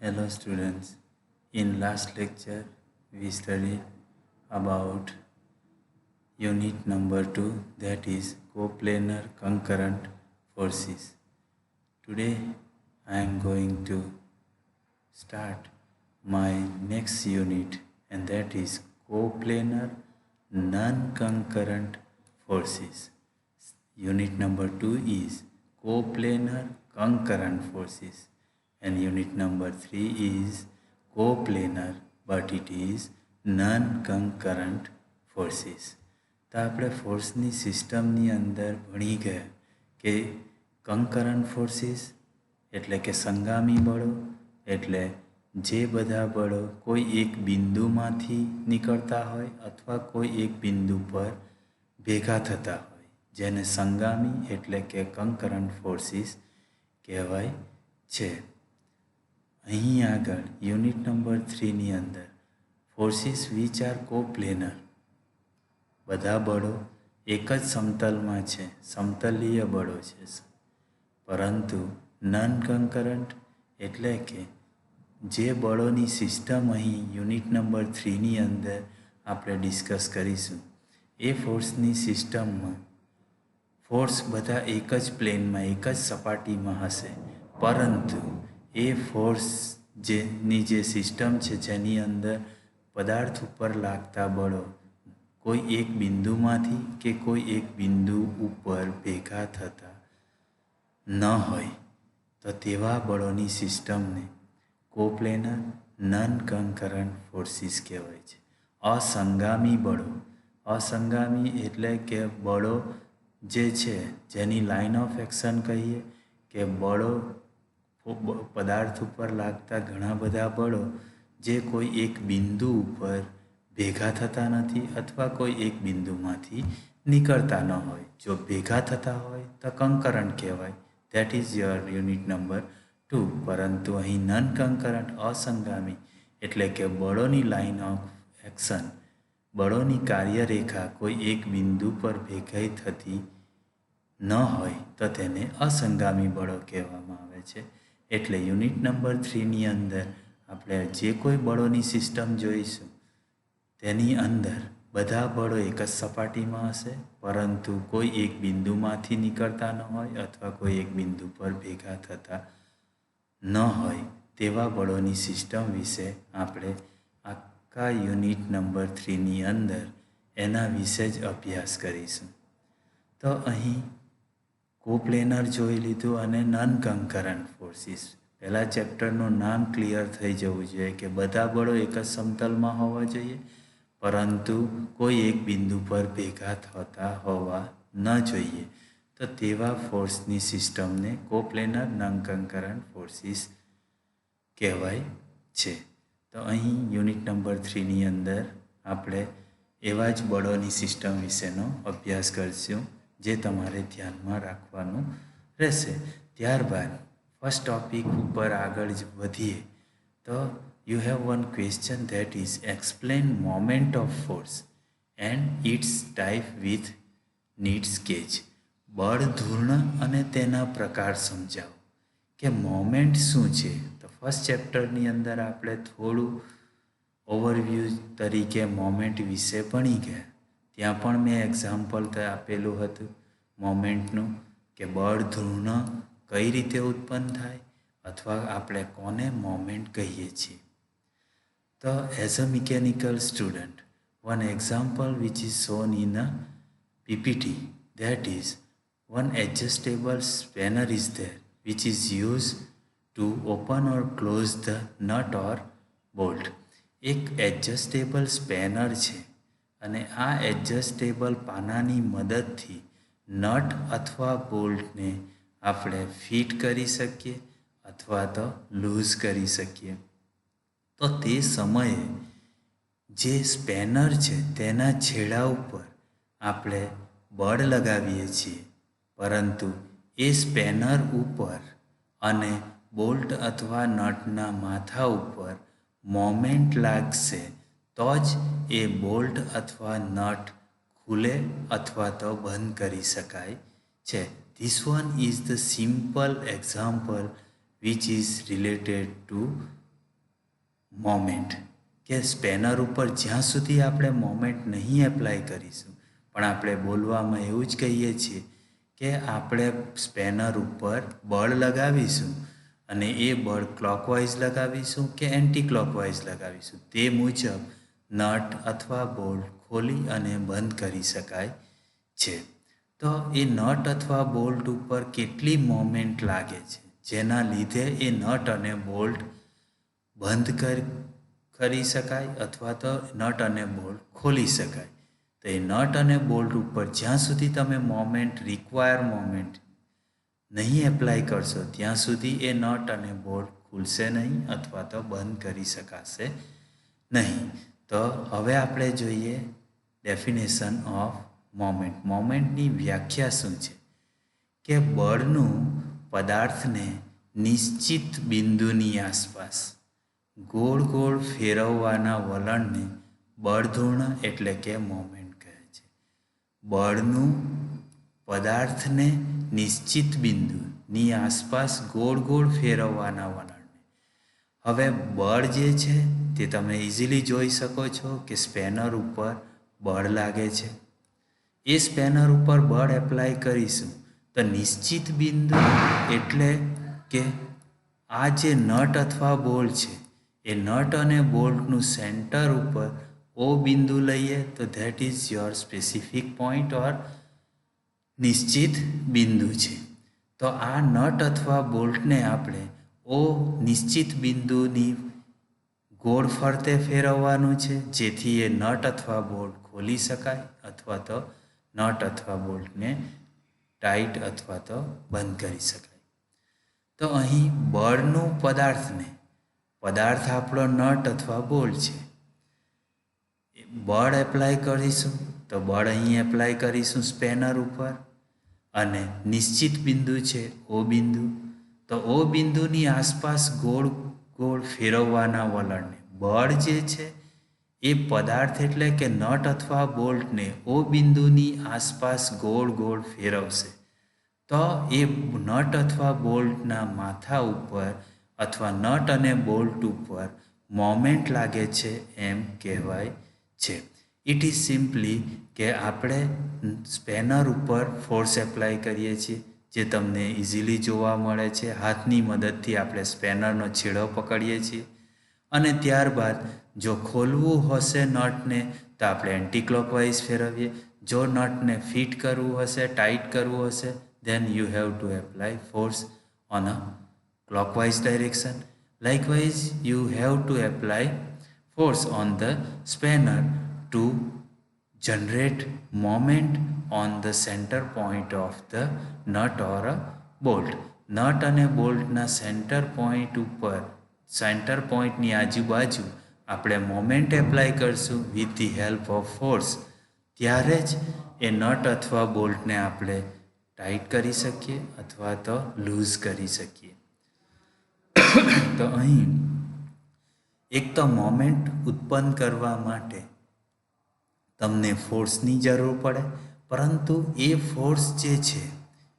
Hello students. In last lecture we studied about unit number 2, that is coplanar concurrent forces. Today I am going to start my next unit, and that is coplanar non-concurrent forces. Unit number 2 is coplanar concurrent forces, and unit number 3 is coplanar but it is non-concurrent forces. તો આપણે ફોર્સની સિસ્ટમની અંદર ભણી ગયા કે કંકરન્ટ forces એટલે કે સંગામી બળો, એટલે જે બધા બળો કોઈ એક બિંદુમાંથી નીકળતા હોય અથવા કોઈ એક બિંદુ પર ભેગા થતા હોય, જેને સંગામી એટલે કે કંકરન્ટ ફોર્સિસ કહેવાય છે. અહીં આગળ યુનિટ નંબર 3ની અંદર ફોર્સિસ વિચ આર કોપ્લેનર, બધા બળો એક જ સમતલમાં છે, સમતલીય બળો છે, પરંતુ નન કંકરન્ટ એટલે કે જે બળોની સિસ્ટમ અહીં યુનિટ નંબર 3ની અંદર આપણે ડિસ્કસ કરીશું એ ફોર્સની સિસ્ટમમાં ફોર્સ બધા એક જ પ્લેનમાં એક જ સપાટીમાં હશે, પરંતુ એ ફોર્સ જેની જે સિસ્ટમ છે જેની અંદર પદાર્થ ઉપર લાગતા બળો કોઈ એક બિંદુમાંથી કે કોઈ એક બિંદુ ઉપર ભેગા થતા ન હોય તો તેવા બળોની સિસ્ટમને કોપ્લેનર નન કંકરન્ટ ફોર્સિસ કહેવાય છે. અસંગામી બળો, અસંગામી એટલે કે બળો જે છે જેની લાઇન ઓફ એક્શન કહીએ કે બળો પદાર્થ ઉપર લાગતા ઘણા બધા બળો જે કોઈ એક બિંદુ ઉપર ભેગા થતા નથી અથવા કોઈ એક બિંદુમાંથી નીકળતા ન હોય. જો ભેગા થતા હોય તો કંકરન્ટ કહેવાય, that is your unit number 2. પરંતુ અહીં નન કંકરન્ટ અસંગામી એટલે કે બળોની લાઇન ઓફ એક્શન, બળોની કાર્યરેખા કોઈ એક બિંદુ પર ભેગી થતી ન હોય તો તેને અસંગામી બળો કહેવામાં આવે છે. એટલે યુનિટ નંબર 3ની અંદર આપણે જે કોઈ બળોની સિસ્ટમ જોઈશું તેની અંદર બધા બળો એક જ સપાટીમાં હશે, પરંતુ કોઈ એક બિંદુમાંથી નીકળતા ન હોય અથવા કોઈ એક બિંદુ પર ભેગા થતા ન હોય તેવા બળોની સિસ્ટમ વિશે આપણે આખા યુનિટ નંબર 3ની અંદર એના વિશે જ અભ્યાસ કરીશું. તો અહીં કોપ્લેનર જોઈ લીધું અને નન કંકરન્ટ ફોર્સિસ. પહેલાં ચેપ્ટરનું નામ ક્લિયર થઈ જવું જોઈએ કે બધા બળો એક જ સમતલમાં હોવા જોઈએ, પરંતુ કોઈ એક બિંદુ પર ભેગા થતા હોવા ન જોઈએ. તો તેવા ફોર્સની સિસ્ટમને કોપ્લેનર નન કંકરન્ટ ફોર્સિસ કહેવાય છે. તો અહીં યુનિટ નંબર 3ની અંદર આપણે એવા જ બળોની સિસ્ટમ વિશેનો અભ્યાસ કરીશું જે તમારે ધ્યાનમાં રાખવાનું રહેશે. ત્યારબાદ ફર્સ્ટ ટોપિક ઉપર આગળ વધીએ તો you have one question, that is explain moment of force and its type with neat sketch. બળ ધૂર્ણ અને તેના પ્રકાર સમજાવો કે મોમેન્ટ શું છે. તો ફર્સ્ટ ચેપ્ટરની અંદર આપણે થોડું ઓવરવ્યૂ તરીકે મોમેન્ટ વિશે ભણી ગયા. ત્યાં પણ મેં એક્ઝામ્પલ આપેલું હતું મોમેન્ટનું કે બળ ધૂર્ણ કઈ રીતે ઉત્પન્ન થાય અથવા આપણે કોને મોમેન્ટ કહીએ છીએ. So, as a mechanical student, one example which is shown in a PPT, that is one adjustable spanner is there which is used to open or close the nut or bolt. એક adjustable spanner છે અને આ adjustable પાનાની મદદથી nut અથવા બોલ્ટને આપણે fit કરી શકીએ અથવા તો લૂઝ કરી શકીએ. તો તે સમયે જે સ્પેનર છે તેના છેડા ઉપર આપણે બળ લગાવીએ છીએ, પરંતુ એ સ્પેનર ઉપર અને બોલ્ટ અથવા નટના માથા ઉપર મોમેન્ટ લાગશે તો જ એ બોલ્ટ અથવા નટ ખુલે અથવા તો બંધ કરી શકાય છે. This one is the simple example which is related to moment કે સ્પેનર ઉપર જ્યાં સુધી આપણે મોમેન્ટ નહીં એપ્લાય કરીશું, પણ આપણે બોલવામાં એવું જ કહીએ છીએ કે આપણે સ્પેનર ઉપર બળ લગાવીશું અને એ બળ ક્લોકવાઇઝ લગાવીશું કે એન્ટી ક્લોકવાઇઝ લગાવીશું, તે મુજબ નટ અથવા બોલ્ટ ખોલી અને બંધ કરી શકાય છે. તો એ નટ અથવા બોલ્ટ ઉપર કેટલી મોમેન્ટ લાગે છે, જેના લીધે એ નટ અને બોલ્ટ બંધ કરી શકાય અથવા તો નટ અને બોલ્ટ ખોલી શકાય. તો એ નટ અને બોલ્ટ ઉપર જ્યાં સુધી તમે રિક્વાયર મોમેન્ટ નહીં એપ્લાય કરશો ત્યાં સુધી એ નટ અને બોલ્ટ ખુલશે નહીં અથવા તો બંધ કરી શકાશે નહીં. તો હવે આપણે જોઈએ ડેફિનેશન ઓફ મોમેન્ટ. મોમેન્ટની વ્યાખ્યા શું છે કે બળનું પદાર્થને નિશ્ચિત બિંદુની આસપાસ ગોળ ગોળ ફેરવવાના વલણને બળધૂર્ણ એટલે કે મોમેન્ટ કહે છે. બળનું પદાર્થને નિશ્ચિત બિંદુની આસપાસ ગોળ ગોળ ફેરવવાના વલણને. હવે બળ જે છે તે તમે ઇઝીલી જોઈ શકો છો કે સ્પેનર ઉપર બળ લાગે છે. એ સ્પેનર ઉપર બળ એપ્લાય કરીશું તો નિશ્ચિત બિંદુ એટલે કે આ જે નટ અથવા બોલ્ટ છે એ નટ અને બોલ્ટનું સેન્ટર ઉપર ઓ બિંદુ લઈએ તો that is your specific point or નિશ્ચિત બિંદુ છે. તો આ નટ અથવા બોલ્ટને આપણે ઓ નિશ્ચિત બિંદુની ગોળ ફરતે ફેરવવાનું છે, જેથી એ નટ અથવા બોલ્ટ ખોલી શકાય અથવા તો નટ અથવા બોલ્ટને ટાઈટ અથવા તો બંધ કરી શકાય. તો અહીં બળનું પદાર્થ આપણો નટ અથવા બોલ્ટ છે. બળ એપ્લાય કરીશું તો બળ અહીં એપ્લાય કરીશું સ્પેનર ઉપર અને નિશ્ચિત બિંદુ છે ઓ બિંદુ. તો ઓ બિંદુની આસપાસ ગોળ ગોળ ફેરવવાના વલણને બળ જે છે એ પદાર્થ એટલે કે નટ અથવા બોલ્ટને ઓ બિંદુની આસપાસ ગોળ ગોળ ફેરવશે. તો એ નટ અથવા બોલ્ટના માથા ઉપર અથવા નટ અને બોલ્ટ ઉપર મોમેન્ટ લાગે છે એમ કહેવાય છે. ઇટ ઇઝ સિમ્પલી કે આપણે સ્પેનર ઉપર ફોર્સ એપ્લાય કરીએ છીએ, જે તમને ઇઝીલી જોવા મળે છે. હાથની મદદથી આપણે સ્પેનરનો છેડો પકડીએ છીએ અને ત્યારબાદ જો ખોલવું હશે નટને તો આપણે એન્ટી ક્લોકવાઇઝ ફેરવીએ. જો નટને ફિટ કરવું હશે, ટાઈટ કરવું હશે, then you have to apply force on a clockwise direction. Likewise, you have to apply force on the spanner to generate moment on the center point of the nut or a bolt. Nut અને બોલ્ટના centre પોઈન્ટની આજુબાજુ આપણે moment apply કરશું with the help of force, ત્યારે જ એ nut અથવા બોલ્ટને આપણે ટાઈટ કરી શકીએ અથવા તો લૂઝ કરી શકીએ. તો અહીં એક તો મોમેન્ટ ઉત્પન્ન કરવા માટે તમને ફોર્સની જરૂર પડે, પરંતુ એ ફોર્સ જે છે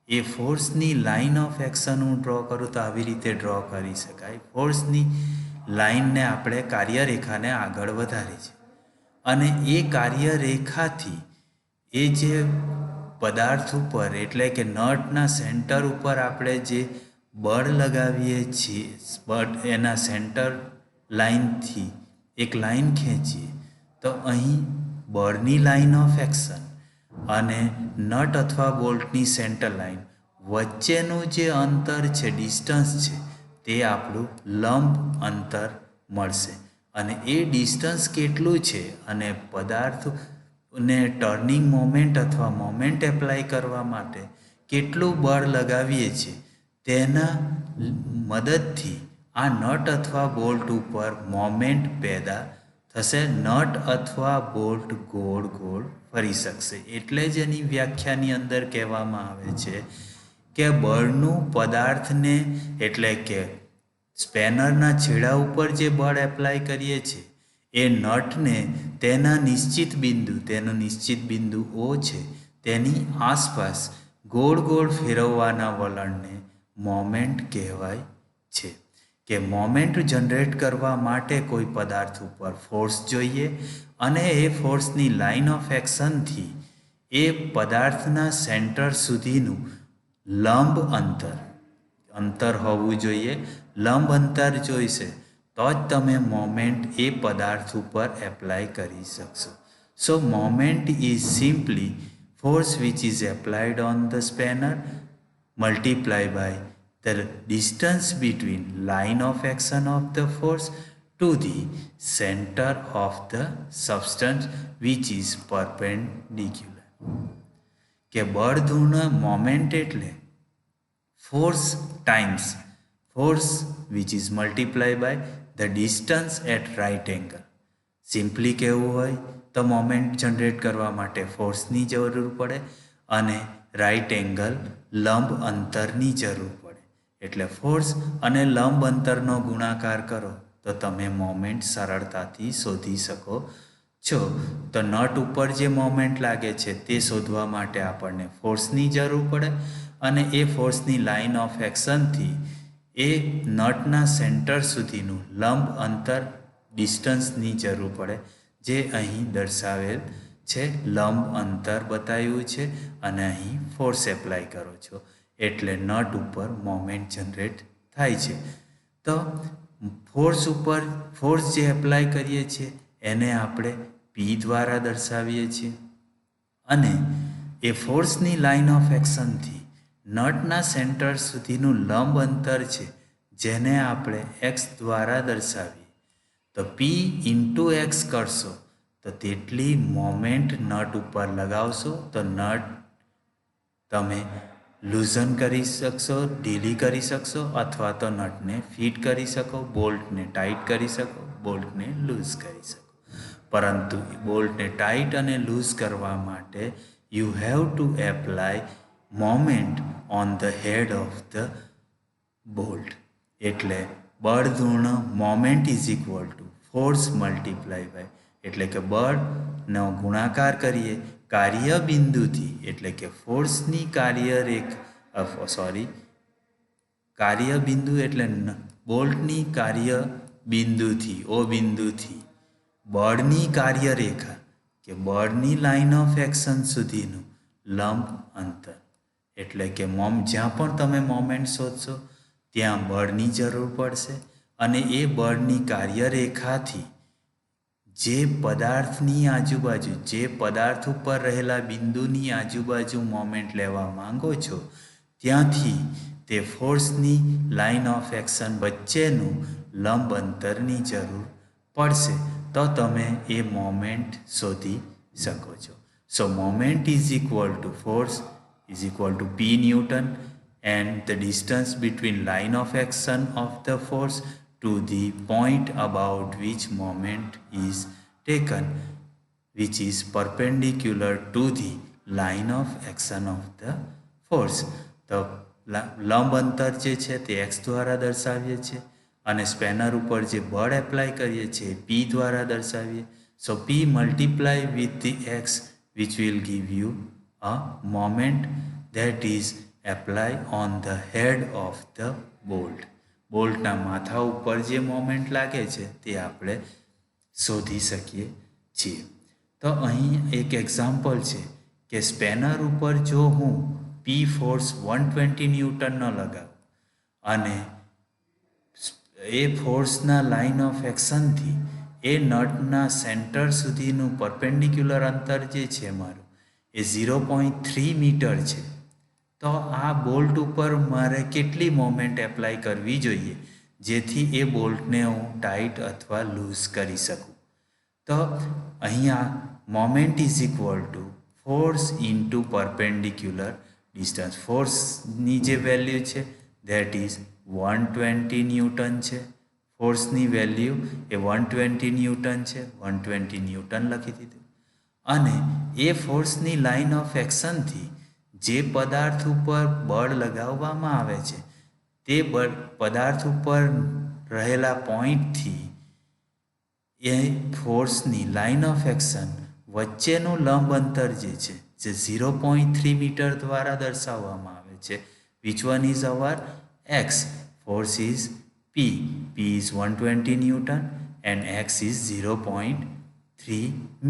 એ ફોર્સની લાઇન ઓફ એક્શન હું ડ્રો કરું તો આવી રીતે ડ્રો કરી શકાય. ફોર્સની લાઇનને આપણે કાર્યરેખાને આગળ વધારી છે અને એ કાર્યરેખાથી એ જે પદાર્થ ઉપર એટલે કે નટના સેન્ટર ઉપર આપણે જે બળ લગાવીએ છીએ, એના સેન્ટર લાઇનથી એક લાઇન ખેંચીએ તો અહીં બળની લાઇન ઓફ એક્શન અને નટ અથવા બોલ્ટની સેન્ટર લાઇન વચ્ચેનું જે અંતર છે, ડિસ્ટન્સ છે, તે આપણું લંબ અંતર મળશે. અને એ ડિસ્ટન્સ કેટલું છે અને પદાર્થને ટર્નિંગ મોમેન્ટ અથવા મોમેન્ટ એપ્લાય કરવા માટે કેટલું બળ લગાવીએ છીએ તેના મદદથી આ નટ અથવા બોલ્ટ ઉપર મોમેન્ટ પેદા થશે. નટ અથવા બોલ્ટ ગોળ ગોળ ફરી શકશે. એટલે જ એની વ્યાખ્યાની અંદર કહેવામાં આવે છે કે બળનું પદાર્થને એટલે કે સ્પેનરના છેડા ઉપર જે બળ એપ્લાય કરીએ છીએ એ નટને તેનો નિશ્ચિત બિંદુ ઓ છે તેની આસપાસ ગોળ ગોળ ફેરવવાના વલણને મોમેન્ટ કહેવાય છે. કે મોમેન્ટ જનરેટ કરવા માટે કોઈ પદાર્થ ઉપર ફોર્સ જોઈએ અને એ ફોર્સની લાઇન ઓફ એક્શનથી એ પદાર્થના સેન્ટર સુધીનું લંબ અંતર હોવું જોઈએ. લંબ અંતર જોઈશે તો જ તમે મોમેન્ટ એ પદાર્થ ઉપર એપ્લાય કરી શકશો. So moment is simply force which is applied on the spanner multiplied by the distance between line of action of the force to the center of the substance which is perpendicular. કે બળધૂર્ણ moment એટલે force times force which is multiplied by the distance at right angle. Simply કહેવું હોય તો moment generate કરવા માટે ફોર્સની જરૂર પડે અને રાઇટ એંગલ લંબ અંતરની જરૂર પડે. એટલે ફોર્સ અને લંબ અંતરનો ગુણાકાર કરો તો તમે મોમેન્ટ સરળતાથી શોધી શકો છો. તો નટ ઉપર જે મોમેન્ટ લાગે છે તે શોધવા માટે આપણને ફોર્સની જરૂર પડે અને એ ફોર્સની લાઇન ઓફ એક્શનથી એ નટના સેન્ટર સુધીનું લંબ અંતર ડિસ્ટન્સની જરૂર પડે, જે અહીં દર્શાવેલ છે. લંબ અંતર બતાવ્યું છે અને અહીં ફોર્સ એપ્લાય કરો છો એટલે નટ ઉપર મોમેન્ટ જનરેટ થાય છે. તો ફોર્સ જે એપ્લાય કરીએ છીએ એને આપણે પી દ્વારા દર્શાવીએ છીએ અને એ ફોર્સની લાઇન ઓફ એક્શનથી નટના સેન્ટર સુધીનું લંબ અંતર છે જેને આપણે એક્સ દ્વારા દર્શાવીએ. તો પી ઇન્ટુ એક્સ કરશો તો તેટલી મોમેન્ટ નટ ઉપર લગાવશો તો નટ તમે લૂઝન કરી શકશો, ઢીલી કરી શકશો અથવા તો નટને ફિટ કરી શકો, બોલ્ટને ટાઈટ કરી શકો, બોલ્ટને લૂઝ કરી શકો. પરંતુ બોલ્ટને ટાઈટ અને લૂઝ કરવા માટે you have to apply moment on the head of the bolt. એટલે બળધૂર્ણ moment is equal to force multiply by એટલે કે બળનો ગુણાકાર કરીએ કાર્ય બિંદુથી એટલે કે ફોર્સની કાર્ય બિંદુ એટલે બોલ્ટની કાર્ય બિંદુથી ઓ બિંદુથી બળની કાર્યરેખા કે બળની લાઇન ઓફ એક્શન સુધીનું લંબ અંતર. એટલે કે જ્યાં પણ તમે મોમેન્ટ શોધશો ત્યાં બળની જરૂર પડશે અને એ બળની કાર્યરેખાથી જે પદાર્થની આજુબાજુ જે પદાર્થ ઉપર રહેલા બિંદુની આજુબાજુ મોમેન્ટ લેવા માંગો છો ત્યાંથી તે ફોર્સની લાઇન ઓફ એક્શન વચ્ચેનું લંબ અંતરની જરૂર પડશે તો તમે એ મોમેન્ટ શોધી શકો છો. So moment is equal to force is equal to P Newton and the distance between line of action of the force to the point about which moment is taken, which is perpendicular to the line of action of the force. તો લંબ અંતર જે છે તે x દ્વારા દર્શાવીએ છીએ અને સ્પેનર ઉપર જે બળ એપ્લાય કરીએ છીએ પી દ્વારા દર્શાવીએ. So P multiply with the X which will give you a moment that is apply on the head of the bolt. બોલ્ટના માથા ઉપર જે મોમેન્ટ લાગે છે તે આપણે શોધી શકીએ છીએ. તો અહીં એક એક્ઝામ્પલ છે કે સ્પેનર ઉપર જો હું પી ફોર્સ 120 ન્યૂટનનો લગાવું અને એ ફોર્સના લાઇન ઓફ એક્શનથી એ નટના સેન્ટર સુધીનું પરપેન્ડિક્યુલર અંતર જે છે મારું એ 0.3 મીટર છે. તો આ બોલ્ટ ઉપર મારે કેટલી મોમેન્ટ એપ્લાય કરવી જોઈએ જેથી એ બોલ્ટને હું ટાઈટ અથવા લૂઝ કરી શકું. તો અહીંયા moment is equal to force into perpendicular distance. ફોર્સની જે વેલ્યુ છે ધેટ ઇઝ 120 ન્યૂટન છે. ફોર્સની વેલ્યુ એ 120 ન્યૂટન છે. 120 ન્યૂટન લખી દીધું અને એ ફોર્સની લાઇન ઓફ એક્શનથી જે પદાર્થ ઉપર બળ લગાવવામાં આવે છે તે પદાર્થ ઉપર રહેલા પોઈન્ટથી એ ફોર્સની લાઇન ઓફ એક્શન વચ્ચેનું લંબ અંતર જે છે જે 0.3 મીટર દ્વારા દર્શાવવામાં આવે છે. Which one is our x, force is P P is 120 Newton and X is 0.3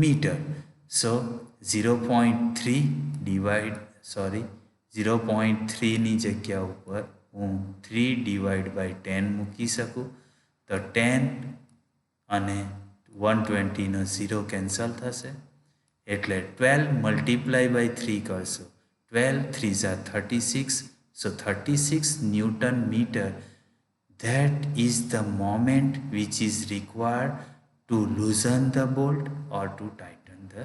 meter. So 0.3 ની જગ્યા ઉપર હું 3 ડિવાઇડ બાય 10 મૂકી શકું તો 10 અને 120નો 0 કેન્સલ થશે એટલે 12 મલ્ટીપ્લાય બાય 3 કરશો 12 3 Jha 36 so 36 Newton meter. That is the moment which is required to loosen the bolt or to tighten the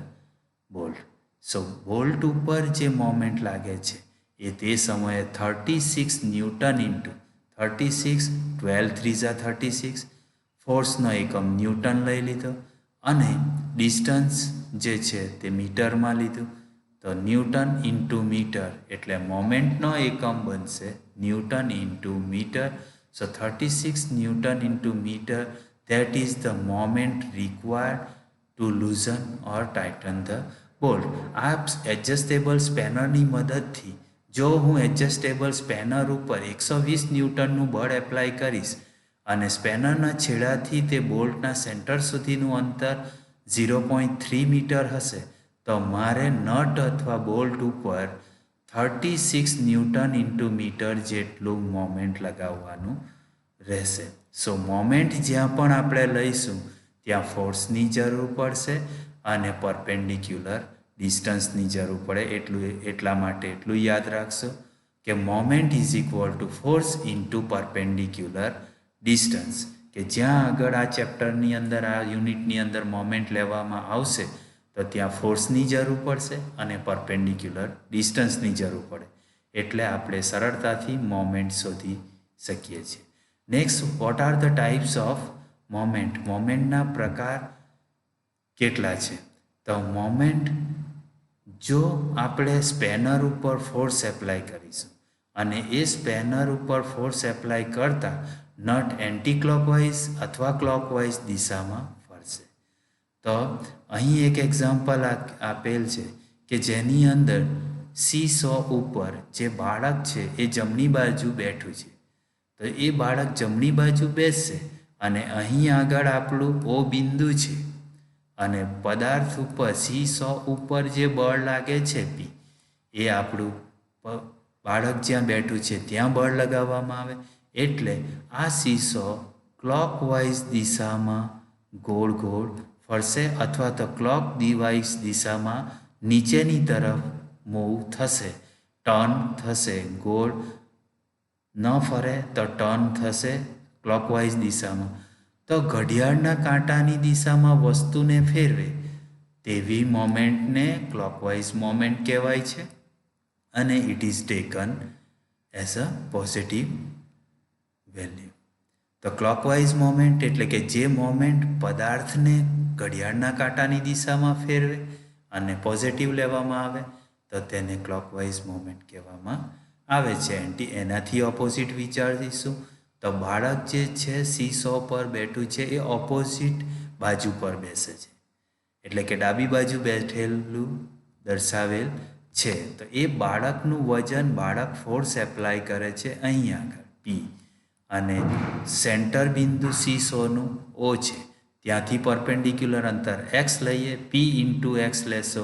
bolt. So bolt ઉપર જે મોમેન્ટ લાગે છે એ તે સમયે 36 ન્યૂટન ઇન્ટુ 36 12 3 ઝા 36 ફોર્સનો એકમ ન્યૂટન લઈ લીધો અને ડિસ્ટન્સ જે છે તે મીટરમાં લીધું તો ન્યૂટન ઇન્ટુ મીટર એટલે મોમેન્ટનો એકમ બનશે newton into metre. So 36 Newton into meter, that is the moment required to loosen or tighten the bolt. આ એડજસ્ટેબલ સ્પેનરની મદદથી જો હું એડજસ્ટેબલ સ્પેનર ઉપર 120 ન્યૂટનનું બળ એપ્લાય કરીશ અને સ્પેનરના છેડાથી તે બોલ્ટના સેન્ટર સુધીનું અંતર 0.3 મીટર હશે તો મારે નટ અથવા બોલ્ટ ઉપર 36 ન્યૂટન ઇન્ટુ મીટર જેટલું મોમેન્ટ લગાવવાનું રહેશે. સો મોમેન્ટ જ્યાં પણ આપણે લઈશું ત્યાં ફોર્સની જરૂર પડશે અને પરપેન્ડિક્યુલર ડિસ્ટન્સની જરૂર પડે એટલા માટે એટલું યાદ રાખશો કે moment is equal to force into perpendicular distance કે જ્યાં આગળ આ ચેપ્ટરની અંદર આ યુનિટની અંદર મોમેન્ટ લેવામાં આવશે તો ત્યાં ફોર્સની જરૂર પડશે અને પરપેન્ડિક્યુલર ડિસ્ટન્સની જરૂર પડે એટલે આપણે સરળતાથી મોમેન્ટ શોધી શકીએ છીએ. Next, what are the types of moment? મોમેન્ટના પ્રકાર કેટલા છે? તો મોમેન્ટ જો આપણે સ્પેનર ઉપર ફોર્સ એપ્લાય કરીશું અને એ સ્પેનર ઉપર ફોર્સ એપ્લાય કરતાં નટ એન્ટી ક્લોકવાઇઝ અથવા ક્લોકવાઇઝ દિશામાં ફરશે. તો અહીં એક એક્ઝામ્પલ આપેલ છે કે જેની અંદર C100 ઉપર જે બાળક છે એ જમણી બાજુ બેઠું છે તો એ બાળક જમણી બાજુ બેસશે અને અહીં આગળ આપણું O બિંદુ છે અને પદાર્થ ઉપર C100 ઉપર જે બળ લાગે છે P એ આપણું બાળક જ્યાં બેઠું છે ત્યાં બળ લગાવવામાં આવે એટલે આ C100 ક્લોકવાઇઝ દિશામાં ગોળ ગોળ ફરશે અથવા તો ક્લોક દિશામાં નીચેની તરફ મૂવ થશે, ટર્ન થશે. ગોળ ન ફરે તો ટર્ન થશે ક્લોકવાઇઝ દિશામાં. તો ઘડિયાળના કાંટાની દિશામાં વસ્તુને ફેરવે તેવી મોમેન્ટને ક્લોકવાઇઝ મોમેન્ટ કહેવાય છે અને it is taken as a positive value. તો ક્લોકવાઇઝ મોમેન્ટ એટલે કે જે મોમેન્ટ પદાર્થને ઘડિયાળના કાંટાની દિશામાં ફેરવે અને પોઝિટિવ લેવામાં આવે તો તેને ક્લોકવાઇઝ મોમેન્ટ કહેવામાં આવે છે. એનાથી ઓપોઝિટ વિચારીશું તો બાળક જે છે C100 પર બેઠું છે એ ઓપોઝિટ બાજુ પર બેસે છે એટલે કે ડાબી બાજુ બેઠેલું દર્શાવેલ છે. તો એ બાળકનું વજન બાળક ફોર્સ એપ્લાય કરે છે અહીં આગળ P અને સેન્ટર બિંદુ C100નું O છે ત્યાંથી પરપેન્ડિક્યુલર અંતર x લઈએ P ઇન્ટુ x લેશો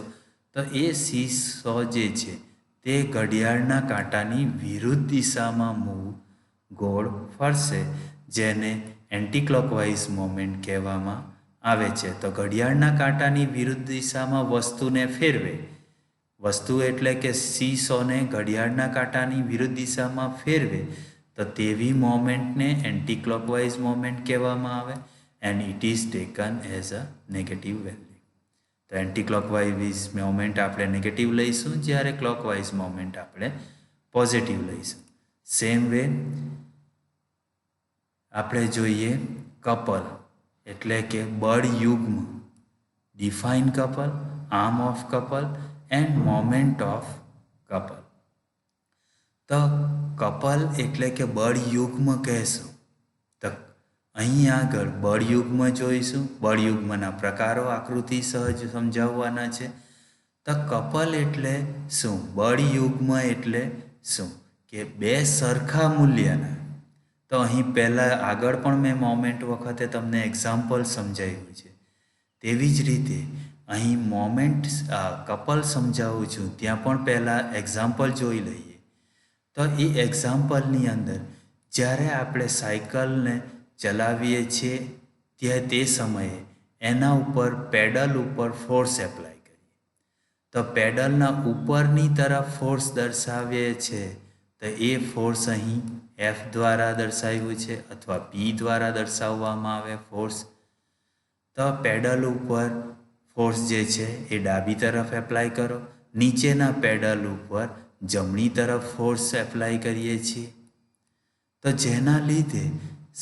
તો એ C100 જે છે તે ઘડિયાળના કાંટાની વિરુદ્ધ દિશામાં ગોળ ફરશે જેને એન્ટી ક્લોકવાઇઝ મોમેન્ટ કહેવામાં આવે છે. તો ઘડિયાળના કાંટાની વિરુદ્ધ દિશામાં વસ્તુને ફેરવે વસ્તુ એટલે કે C100ને ઘડિયાળના કાંટાની વિરુદ્ધ દિશામાં ફેરવે તો તેવી મોમેન્ટને એન્ટી ક્લોકવાઇઝ મોમેન્ટ કહેવામાં આવે and it is taken as a negative value. તો એન્ટી ક્લોકવાઇઝ મોમેન્ટ આપણે નેગેટિવ લઈશું જ્યારે ક્લોકવાઇઝ મોમેન્ટ આપણે પોઝિટિવ લઈશું. સેમ વે આપણે જોઈએ કપલ એટલે કે બળ યુગ્મ, define couple, arm of couple end moment of couple. તો કપલ એટલે કે બળ યુગ્મ કહેશું તો અહીં આગળ બળયુગ્મ જોઈશું. બળયુગ્મના પ્રકારો આકૃતિ સહજ સમજાવવાના છે. તો કપલ એટલે શું? બળયુગ્મ એટલે શું કે બે સરખા મૂલ્યના. તો અહીં પહેલાં આગળ પણ મેં મોમેન્ટ વખતે તમને એક્ઝામ્પલ સમજાવ્યું છે. તેવી જ રીતે અહીં મોમેન્ટ કપલ સમજાવું છું ત્યાં પણ પહેલાં એક્ઝામ્પલ જોઈ લઈએ. તો એ એક્ઝામ્પલની અંદર જ્યારે આપણે સાયકલને ચલાવીએ છીએ તે સમયે એના ઉપર પેડલ ઉપર ફોર્સ એપ્લાય કરીએ. તો પેડલના ઉપરની તરફ ફોર્સ દર્શાવીએ છે તો એ ફોર્સ અહીં એફ દ્વારા દર્શાવ્યું છે અથવા પી દ્વારા દર્શાવવામાં આવે ફોર્સ. તો પેડલ ઉપર ફોર્સ જે છે એ ડાબી તરફ એપ્લાય કરો, નીચેના પેડલ ઉપર જમણી તરફ ફોર્સ એપ્લાય કરીએ છીએ. તો જેના લીધે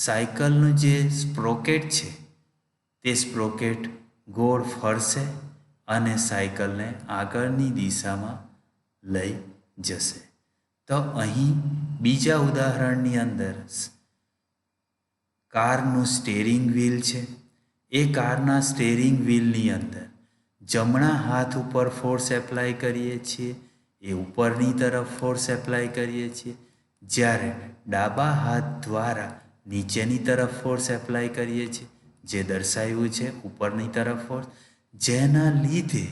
સાયકલનું જે સ્પ્રોકેટ છે તે સ્પ્રોકેટ ગોળ ફરશે અને સાયકલને આગળની દિશામાં લઈ જશે. તો અહીં બીજા ઉદાહરણની અંદર કારનું સ્ટેરિંગ વ્હીલ છે. એ કારના સ્ટેરિંગ વ્હીલની અંદર જમણા હાથ ઉપર ફોર્સ એપ્લાય કરીએ છીએ, એ ઉપરની તરફ ફોર્સ એપ્લાય કરીએ છીએ. જ્યારે ડાબા હાથ દ્વારા નીચેની તરફ ફોર્સ એપ્લાય કરીએ છીએ, જે દર્શાવ્યું છે ઉપરની તરફ ફોર્સ, જેના લીધે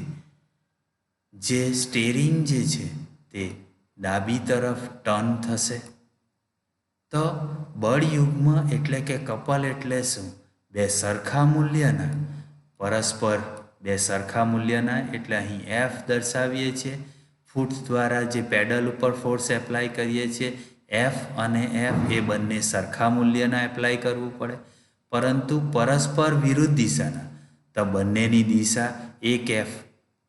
જે સ્ટેરિંગ જે છે તે ડાબી તરફ ટર્ન થશે. તો બળયુગ્મ એટલે કે કપલ એટલે શું? બે સરખા મૂલ્યના, પરસ્પર બે સરખા મૂલ્યના, એટલે અહીં એફ દર્શાવીએ છીએ. ફૂટ દ્વારા જે પેડલ ઉપર ફોર્સ એપ્લાય કરીએ છીએ એફ અને એફ એ બંને સરખા મૂલ્યના એપ્લાય કરવું પડે, પરંતુ પરસ્પર વિરુદ્ધ દિશાના. તો બંનેની દિશા એક એફ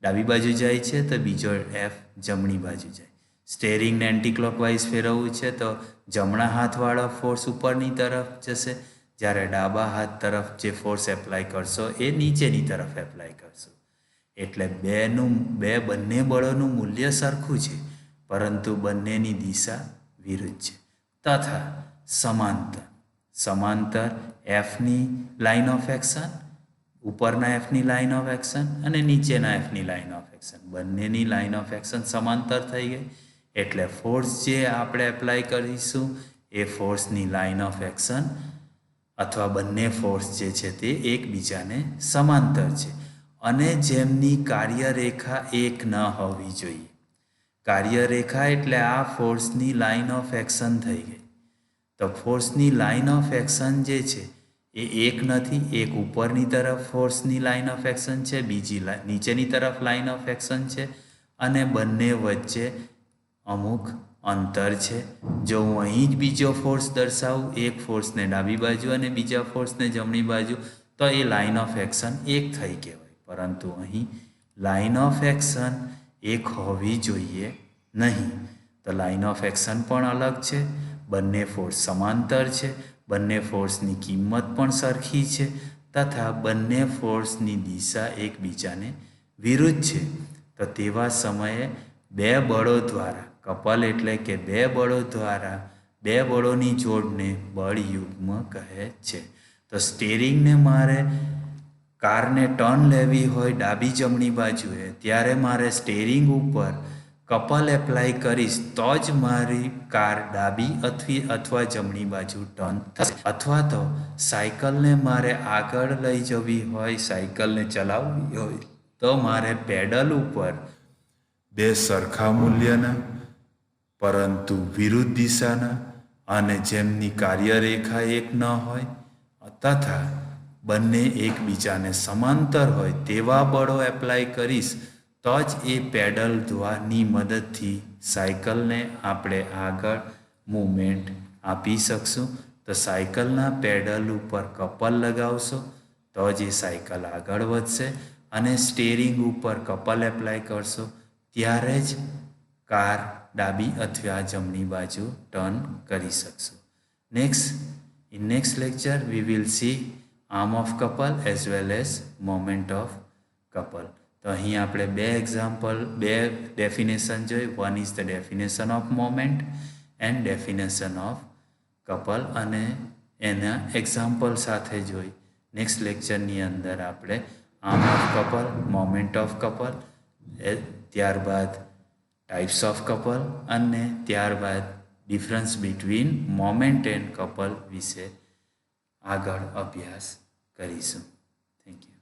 ડાબી બાજુ જાય છે તો બીજો એફ જમણી બાજુ જાય. સ્ટેરિંગને એન્ટી ક્લોકવાઇઝ ફેરવવું છે તો જમણા હાથવાળો ફોર્સ ઉપરની તરફ જશે, જ્યારે ડાબા હાથ તરફ જે ફોર્સ એપ્લાય કરશો એ નીચેની તરફ એપ્લાય કરશો. એટલે બંને બળોનું મૂલ્ય સરખું છે પરંતુ બંનેની દિશા વિરુદ્ધ છે. તથા સમાંતર એફની લાઇન ઓફ એક્શન, ઉપરના એફની લાઇન ઓફ એક્શન અને નીચેના એફની લાઇન ઓફ એક્શન, બંનેની લાઇન ઓફ એક્શન સમાંતર થઈ ગઈ. એટલે ફોર્સ જે આપણે એપ્લાય કરીશું એ ફોર્સની લાઇન ઓફ એક્શન અથવા બંને ફોર્સ જે છે તે એકબીજાને સમાંતર છે અને જેમની કાર્યરેખા એક ન હોવી જોઈએ. કાર્યરેખા એટલે આ ફોર્સની લાઇન ઓફ એક્શન થઈ ગઈ. તો ફોર્સની લાઇન ઓફ એક્શન જે છે એ એક નથી. એક ઉપરની તરફ ફોર્સની લાઇન ઓફ એક્શન છે, બીજી નીચેની તરફ લાઇન ઓફ એક્શન છે અને બંને વચ્ચે અમુક અંતર છે. જો હું અહીં જ બીજો ફોર્સ દર્શાવું, એક ફોર્સને ડાબી બાજુ અને બીજા ફોર્સને જમણી બાજુ, તો એ લાઇન ઓફ એક્શન એક થઈ કહેવાય. પરંતુ અહીં લાઇન ઓફ એક્શન એક હોવી જોઈએ નહીં. તો લાઇન ઓફ એક્શન પણ અલગ છે, બંને ફોર્સ સમાંતર છે, બંને ફોર્સની કિંમત પણ સરખી છે તથા બંને ફોર્સની દિશા એકબીજાને વિરુદ્ધ છે. તો તેવા સમયે બે બળો દ્વારા, કપલ એટલે કે બે બળો દ્વારા બે બળોની જોડને બળયુગ્મ કહે છે. તો સ્ટેરિંગને મારે કારને ટર્ન લેવી હોય ડાબી જમણી બાજુએ, ત્યારે મારે સ્ટેરિંગ ઉપર કપલ એપ્લાય કરીશ તો જ મારી કાર ડાબી અથવા જમણી બાજુ ટર્ન થશે. અથવા તો સાયકલને મારે આગળ લઈ જવી હોય, સાયકલને ચલાવવી હોય તો મારે પેડલ ઉપર બે સરખા મૂલ્યના પરંતુ વિરુદ્ધ દિશાના અને જેમની કાર્યરેખા એક ન હોય તથા બંને એકબીજાને સમાંતર હોય તેવા બળો એપ્લાય કરીશ તો જ એ પેડલ દ્વારની મદદથી સાયકલને આપણે આગળ મૂવમેન્ટ આપી શકશું. તો સાયકલના પેડલ ઉપર કપલ લગાવશો તો જ એ સાયકલ આગળ વધશે અને સ્ટેરિંગ ઉપર કપલ એપ્લાય કરશો ત્યારે જ કાર ડાબી અથવા જમણી બાજુ ટર્ન કરી શકશો. Next lecture we will see arm of couple as well as moment of couple. તો અહીં આપણે બે ડેફિનેશન જોઈ. One is the definition of moment and definition of couple અને એના એક્ઝામ્પલ સાથે જોઈ. નેક્સ્ટ લેક્ચરની અંદર આપણે arm of couple, moment of couple, ત્યારબાદ ટાઈપ્સ ઓફ કપલ અને ત્યારબાદ difference between moment and couple વિશે આગળ અભ્યાસ કરીશું. Thank you.